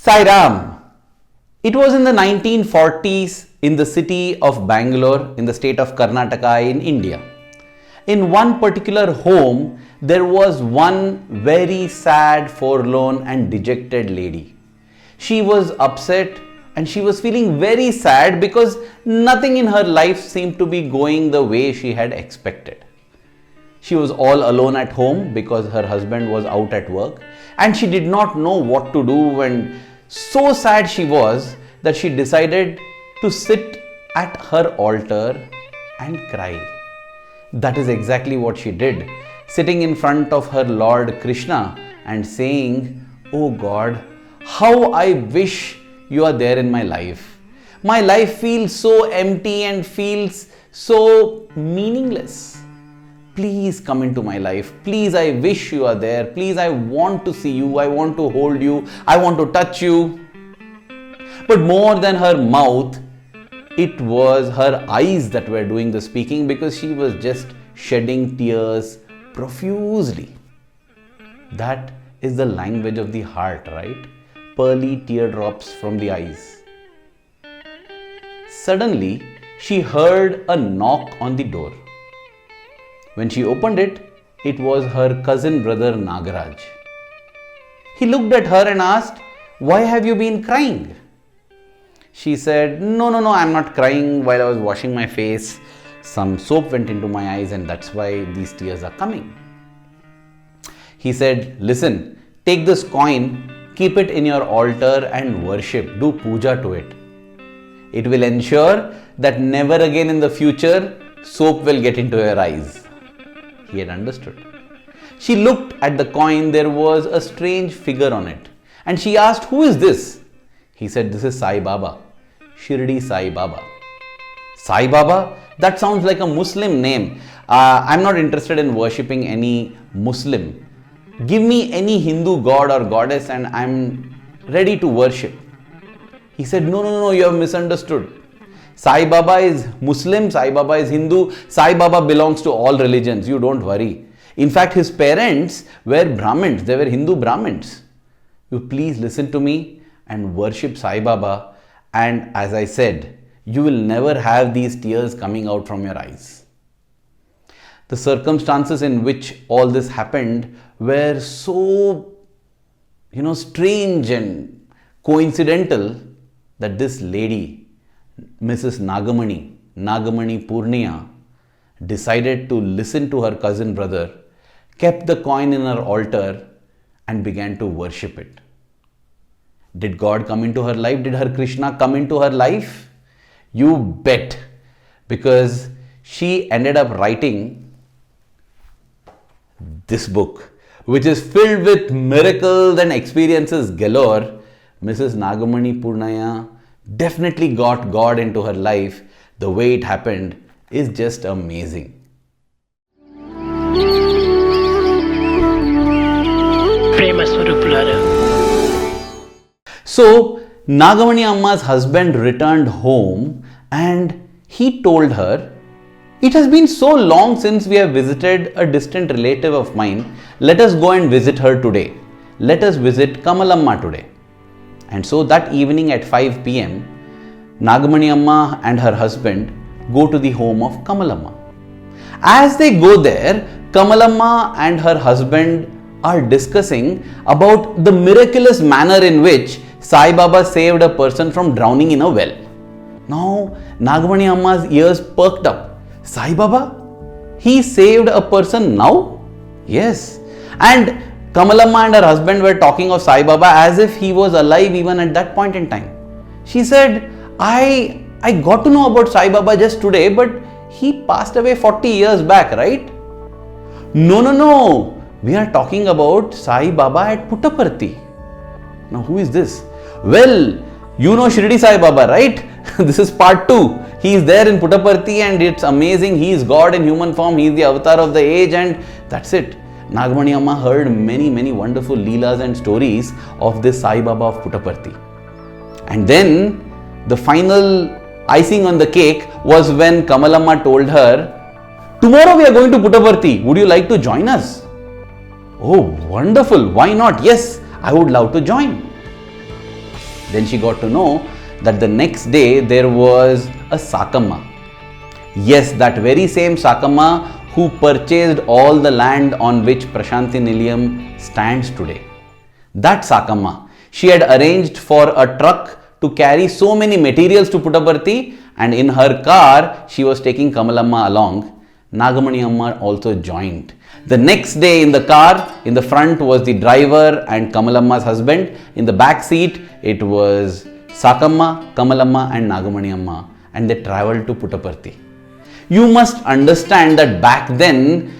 Sai Ram. It was in the 1940s in the city of Bangalore in the state of Karnataka in India. In one particular home, there was one very sad, forlorn and dejected lady. She was upset and she was feeling very sad because nothing in her life seemed to be going the way she had expected. She was all alone at home because her husband was out at work and she did not know what to do, and so sad she was that she decided to sit at her altar and cry. That is exactly what she did, sitting in front of her Lord Krishna and saying, "Oh God, how I wish you are there in my life. My life feels so empty and feels so meaningless. Please come into my life. Please, I wish you are there. Please, I want to see you. I want to hold you. I want to touch you." But more than her mouth, it was her eyes that were doing the speaking, because she was just shedding tears profusely. That is the language of the heart, right? Pearly teardrops from the eyes. Suddenly, she heard a knock on the door. When she opened it, it was her cousin brother Nagaraj. He looked at her and asked, "Why have you been crying?" She said, No, I'm not crying. While I was washing my face, some soap went into my eyes and that's why these tears are coming." He said, "Listen, take this coin, keep it in your altar and worship. Do puja to it. It will ensure that never again in the future soap will get into your eyes." He had understood. She looked at the coin. There was a strange figure on it. And she asked, "Who is this?" He said, "This is Sai Baba, Shirdi Sai Baba." Sai Baba? That sounds like a Muslim name. I'm not interested in worshipping any Muslim. Give me any Hindu god or goddess and I'm ready to worship. He said, No, you have misunderstood. Sai Baba is Muslim, Sai Baba is Hindu, Sai Baba belongs to all religions. You don't worry. In fact, his parents were Brahmins. They were Hindu Brahmins. You please listen to me and worship Sai Baba, and as I said, you will never have these tears coming out from your eyes. The circumstances in which all this happened were so, strange and coincidental that this lady, Mrs. Nagamani Pourniya, decided to listen to her cousin brother, kept the coin in her altar and began to worship it. Did God come into her life? Did her Krishna come into her life? You bet, because she ended up writing this book, which is filled with miracles and experiences galore. Mrs. Nagamani Pourniya definitely got God into her life. The way it happened is just amazing. So, Nagamani Amma's husband returned home and he told her, "It has been so long since we have visited a distant relative of mine. Let us go and visit her today. Let us visit Kamalamma today." And so that evening at 5 p.m., Nagamani Amma and her husband go to the home of Kamalamma. As they go there, Kamalamma and her husband are discussing about the miraculous manner in which Sai Baba saved a person from drowning in a well. Now, Nagamani Amma's ears perked up. Sai Baba? He saved a person now? Yes. And Kamalamma and her husband were talking of Sai Baba as if he was alive even at that point in time. She said, I got to know about Sai Baba just today, but he passed away 40 years back, right? No. We are talking about Sai Baba at Puttaparthi. Now, who is this? Well, you know Shirdi Sai Baba, right? This is part 2. He is there in Puttaparthi and it's amazing. He is God in human form. He is the avatar of the age and that's it. Nagamani Amma heard many wonderful leelas and stories of this Sai Baba of Puttaparthi. And then the final icing on the cake was when Kamalamma told her, "Tomorrow we are going to Puttaparthi. Would you like to join us?" "Oh, wonderful. Why not? Yes, I would love to join." Then she got to know that the next day there was a Sakamma. Yes, that very same Sakamma who purchased all the land on which Prashanti Nilayam stands today. That Sakamma, she had arranged for a truck to carry so many materials to Puttaparthi, and in her car she was taking Kamalamma along. Nagamani Amma also joined. The next day in the car, in the front was the driver and Kamalamma's husband. In the back seat, it was Sakamma, Kamalamma and Nagamani Amma, and they travelled to Puttaparthi. You must understand that back then,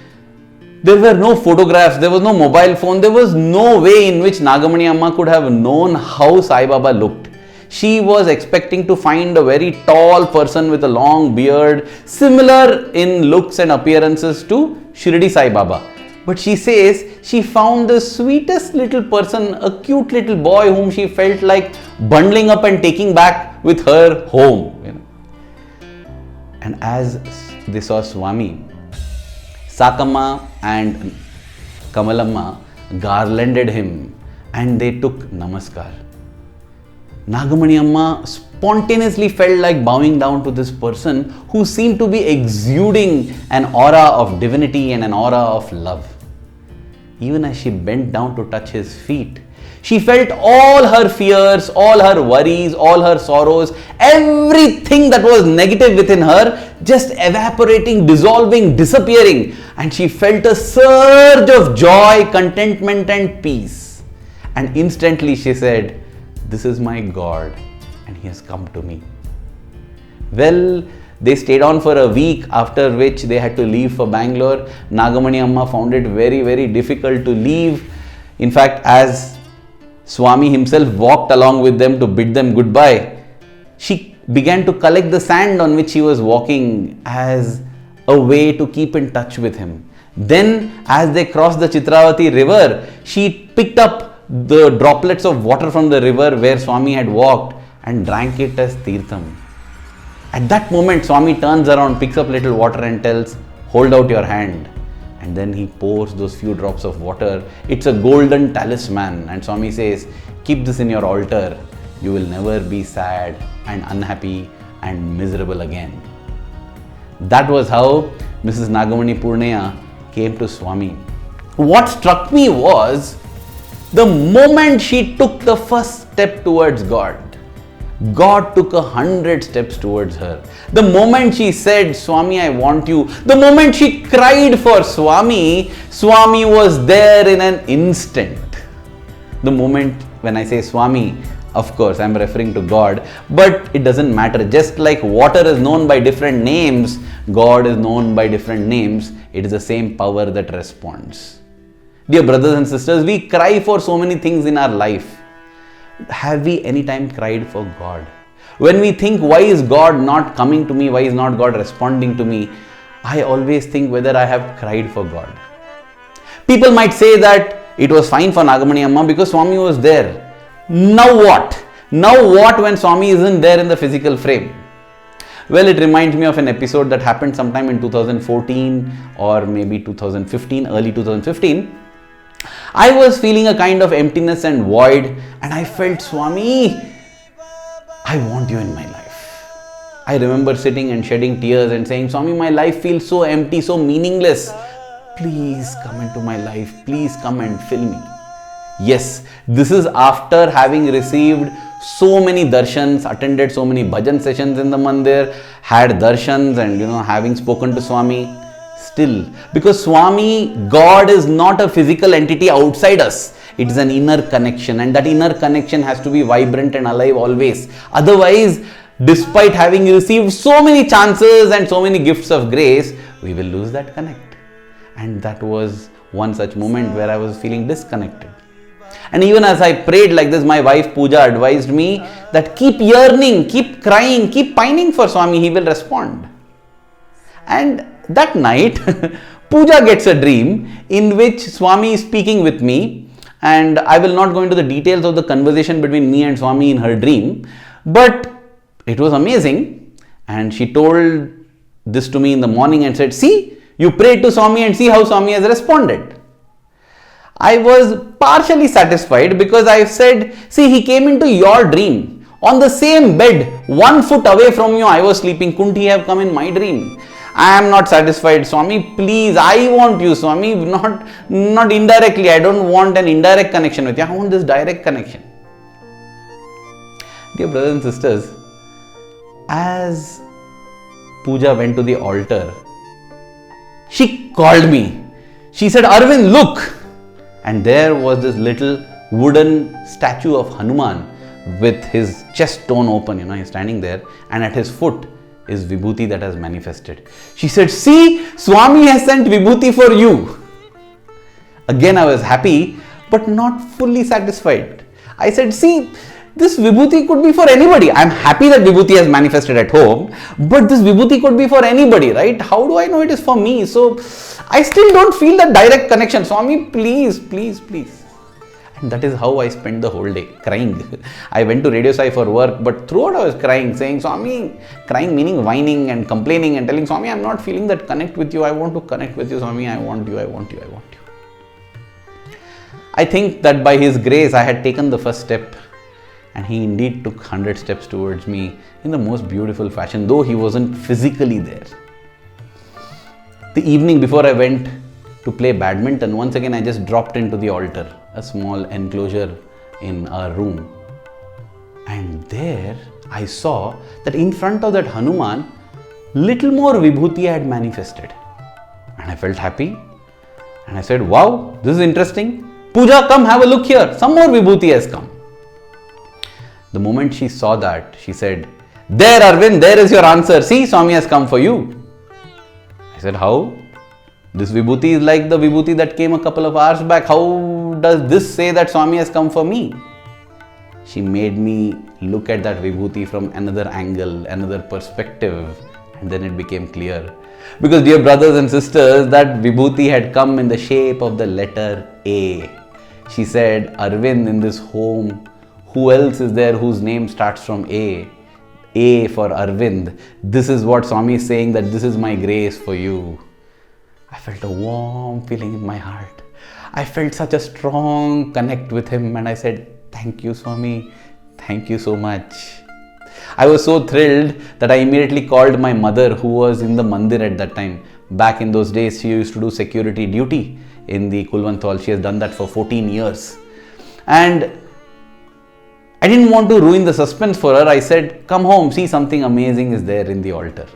there were no photographs, there was no mobile phone, there was no way in which Nagamani Amma could have known how Sai Baba looked. She was expecting to find a very tall person with a long beard, similar in looks and appearances to Shirdi Sai Baba. But she says she found the sweetest little person, a cute little boy whom she felt like bundling up and taking back with her home. And as they saw Swami, Sakamma and Kamalamma garlanded him and they took namaskar. Nagamani Amma spontaneously felt like bowing down to this person who seemed to be exuding an aura of divinity and an aura of love. Even as she bent down to touch his feet, she felt all her fears, all her worries, all her sorrows, everything that was negative within her just evaporating, dissolving, disappearing. And she felt a surge of joy, contentment and peace. And instantly she said, "This is my God and He has come to me." Well, they stayed on for a week, after which they had to leave for Bangalore. Nagamani Amma found it very, very difficult to leave. In fact, as Swami himself walked along with them to bid them goodbye, she began to collect the sand on which he was walking as a way to keep in touch with him. Then, as they crossed the Chitravati river, she picked up the droplets of water from the river where Swami had walked and drank it as tirtham. At that moment, Swami turns around, picks up little water and tells, "Hold out your hand." And then he pours those few drops of water. It's a golden talisman. And Swami says, "Keep this in your altar. You will never be sad and unhappy and miserable again." That was how Mrs. Nagamani Pourniya came to Swami. What struck me was the moment she took the first step towards God, God took 100 steps towards her. The moment she said, "Swami, I want you," the moment she cried for Swami, Swami was there in an instant. The moment when I say Swami, of course, I am referring to God, but it doesn't matter. Just like water is known by different names, God is known by different names. It is the same power that responds. Dear brothers and sisters, we cry for so many things in our life. Have we any time cried for God? When we think, why is God not coming to me? Why is not God responding to me? I always think whether I have cried for God. People might say that it was fine for Nagamani Amma because Swami was there. Now what? Now what when Swami isn't there in the physical frame? Well, it reminds me of an episode that happened sometime in 2014 or maybe 2015, early 2015. I was feeling a kind of emptiness and void, and I felt, "Swami, I want you in my life." I remember sitting and shedding tears and saying, "Swami, my life feels so empty, so meaningless. Please come into my life. Please come and fill me." Yes, this is after having received so many darshans, attended so many bhajan sessions in the mandir, had darshans and having spoken to Swami. Still, because Swami, God is not a physical entity outside us. It is an inner connection, and that inner connection has to be vibrant and alive always. Otherwise, despite having received so many chances and so many gifts of grace, we will lose that connect. And that was one such moment where I was feeling disconnected. And even as I prayed like this, my wife Pooja advised me that keep yearning, keep crying, keep pining for Swami, He will respond. And that night, Pooja gets a dream in which Swami is speaking with me, and I will not go into the details of the conversation between me and Swami in her dream, but it was amazing. And she told this to me in the morning and said, "See, you prayed to Swami and see how Swami has responded." I was partially satisfied because I said, see, he came into your dream. On the same bed, 1 foot away from you, I was sleeping. Couldn't he have come in my dream? I am not satisfied, Swami. Please, I want you, Swami. Not indirectly. I don't want an indirect connection with you. I want this direct connection. Dear brothers and sisters, as Pooja went to the altar, she called me. She said, Arvind, look. And there was this little wooden statue of Hanuman with his chest torn open. He's standing there, and at his foot is Vibhuti that has manifested. She said, see, Swami has sent Vibhuti for you. Again, I was happy, but not fully satisfied. I said, see, this Vibhuti could be for anybody. I'm happy that Vibhuti has manifested at home, but this Vibhuti could be for anybody, right? How do I know it is for me? So, I still don't feel that direct connection. Swami, please, please, please. And that is how I spent the whole day, crying. I went to Radio Sai for work, but throughout I was crying, saying, Swami, crying meaning whining and complaining and telling, Swami, I'm not feeling that connect with you. I want to connect with you, Swami. I want you, I want you, I want you. I think that by His grace, I had taken the first step, and He indeed took 100 steps towards me in the most beautiful fashion, though He wasn't physically there. The evening before I went to play badminton, once again I just dropped into the altar, a small enclosure in our room. And there I saw that in front of that Hanuman, little more Vibhuti had manifested. And I felt happy. And I said, wow, this is interesting. Pooja, come have a look here. Some more Vibhuti has come. The moment she saw that, she said, there Arvind, there is your answer. See, Swami has come for you. I said, how? This Vibhuti is like the Vibhuti that came a couple of hours back. How does this say that Swami has come for me? She made me look at that Vibhuti from another angle, another perspective, and then it became clear. Because dear brothers and sisters, that Vibhuti had come in the shape of the letter A. She said, Arvind, in this home, who else is there whose name starts from A? A for Arvind. This is what Swami is saying, that this is my grace for you. I felt a warm feeling in my heart. I felt such a strong connect with Him, and I said, thank you, Swami. Thank you so much. I was so thrilled that I immediately called my mother, who was in the mandir at that time. Back in those days, she used to do security duty in the Kulwant Hall. She has done that for 14 years. And I didn't want to ruin the suspense for her. I said, come home, see, something amazing is there in the altar.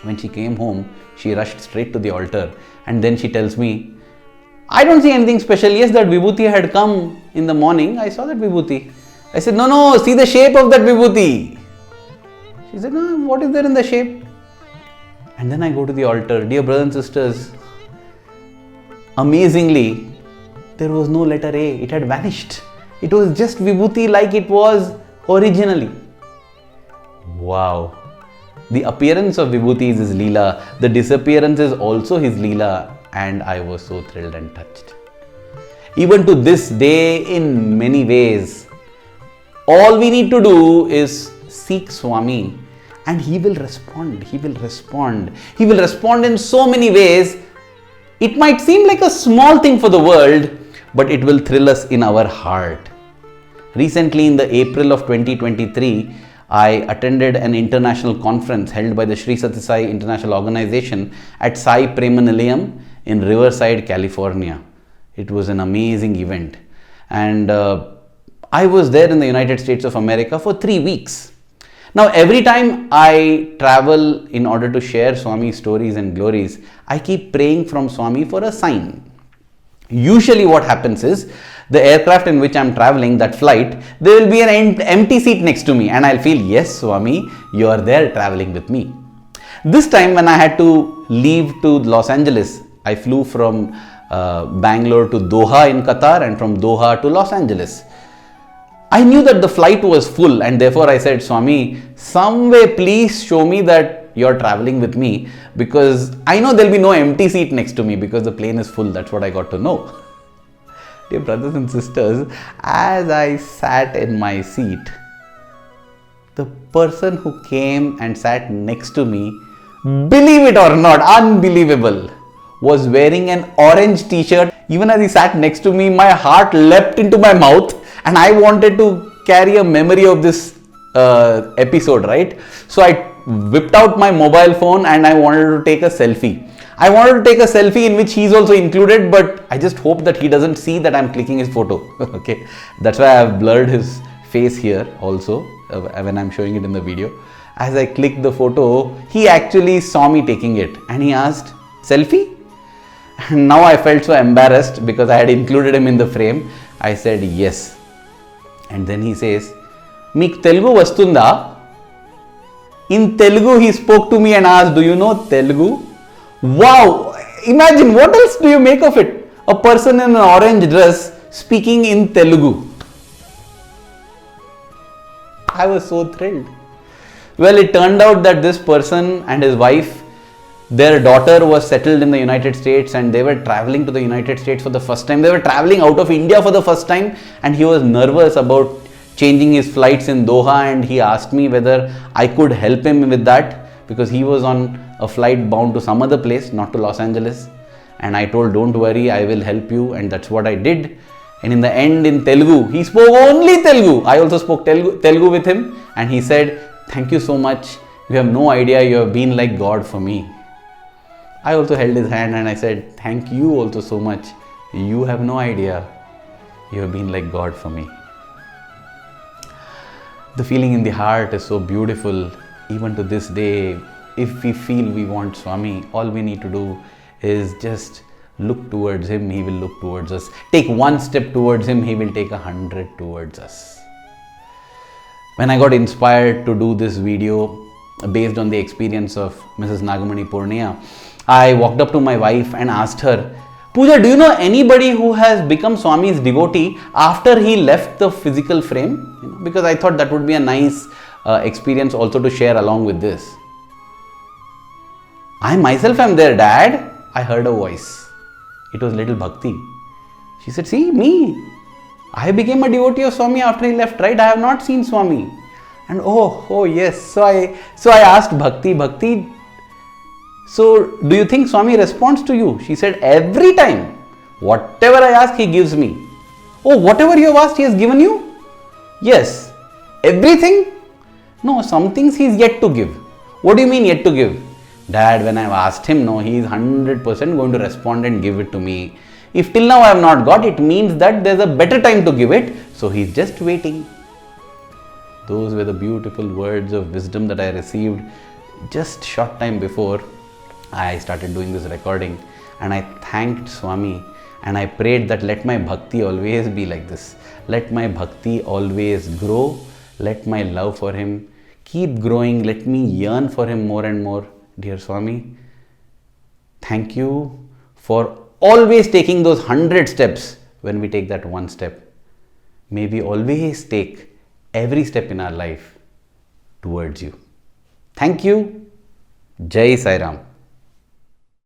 When she came home, she rushed straight to the altar, and then she tells me, I don't see anything special. Yes, that Vibhuti had come in the morning. I saw that Vibhuti. I said, no, see the shape of that Vibhuti. She said, no, what is there in the shape? And then I go to the altar. Dear brothers and sisters, amazingly, there was no letter A. It had vanished. It was just Vibhuti like it was originally. Wow. The appearance of Vibhuti is His Leela. The disappearance is also His Leela. And I was so thrilled and touched. Even to this day, in many ways, all we need to do is seek Swami, and He will respond. He will respond. He will respond in so many ways. It might seem like a small thing for the world, but it will thrill us in our heart. Recently, in the April of 2023, I attended an international conference held by the Sathya Sai International Organization at Sai Nilayam in Riverside, California. It was an amazing event. And I was there in the United States of America for 3 weeks. Now, every time I travel in order to share Swami's stories and glories, I keep praying from Swami for a sign. Usually what happens is, the aircraft in which I am traveling, that flight, there will be an empty seat next to me, and I'll feel, yes, Swami, you are there traveling with me. This time when I had to leave to Los Angeles, I flew from Bangalore to Doha in Qatar, and from Doha to Los Angeles. I knew that the flight was full, and therefore I said, Swami, some way please show me that you're traveling with me, because I know there'll be no empty seat next to me because the plane is full. That's what I got to know. Dear brothers and sisters, as I sat in my seat, the person who came and sat next to me, believe it or not, unbelievable, was wearing an orange t-shirt. Even as he sat next to me, my heart leapt into my mouth and I wanted to carry a memory of this episode, right? So I whipped out my mobile phone and I wanted to take a selfie. I wanted to take a selfie in which he's also included, but I just hope that he doesn't see that I'm clicking his photo. Okay, that's why I've blurred his face here also when I'm showing it in the video. As I clicked the photo, he actually saw me taking it and he asked, "Selfie?" And now I felt so embarrassed because I had included him in the frame. I said yes. And then he says, "Meek Telugu vastunda?" In Telugu he spoke to me and asked, "Do you know Telugu?" Wow! Imagine, what else do you make of it? A person in an orange dress speaking in Telugu. I was so thrilled. Well, it turned out that this person and his wife, their daughter was settled in the United States and they were traveling to the United States for the first time. They were traveling out of India for the first time and he was nervous about changing his flights in Doha, and he asked me whether I could help him with that because he was on a flight bound to some other place, not to Los Angeles. And I told, "Don't worry, I will help you," and that's what I did. And in the end, in Telugu, he spoke only Telugu. I also spoke Telugu with him and he said, "Thank you so much. You have no idea, you have been like God for me." I also held his hand and I said, "Thank you also so much. You have no idea. You have been like God for me." The feeling in the heart is so beautiful. Even to this day, if we feel we want Swami, all we need to do is just look towards him, he will look towards us. Take one step towards him, he will take 100 towards us. When I got inspired to do this video based on the experience of Mrs. Nagamani Pourniya, I walked up to my wife and asked her, "Pooja, do you know anybody who has become Swami's devotee after he left the physical frame?" Because I thought that would be a nice experience also to share along with this. "I myself am there, Dad," I heard a voice. It was little Bhakti. She said, "See, me. I became a devotee of Swami after he left, right? I have not seen Swami." And oh yes. So I asked Bhakti, "So do you think Swami responds to you?" She said, "Every time. Whatever I ask, he gives me." "Oh, whatever you have asked, he has given you?" "Yes." "Everything?" "No, some things he is yet to give." "What do you mean yet to give?" "Dad, when I have asked him, no, he is 100% going to respond and give it to me. If till now I have not got, it means that there is a better time to give it. So he is just waiting." Those were the beautiful words of wisdom that I received just short time before I started doing this recording. And I thanked Swami and I prayed that let my bhakti always be like this. Let my bhakti always grow. Let my love for him keep growing. Let me yearn for him more and more. Dear Swami, thank you for always taking those 100 steps when we take that one step. May we always take every step in our life towards you. Thank you. Jai Sai Ram.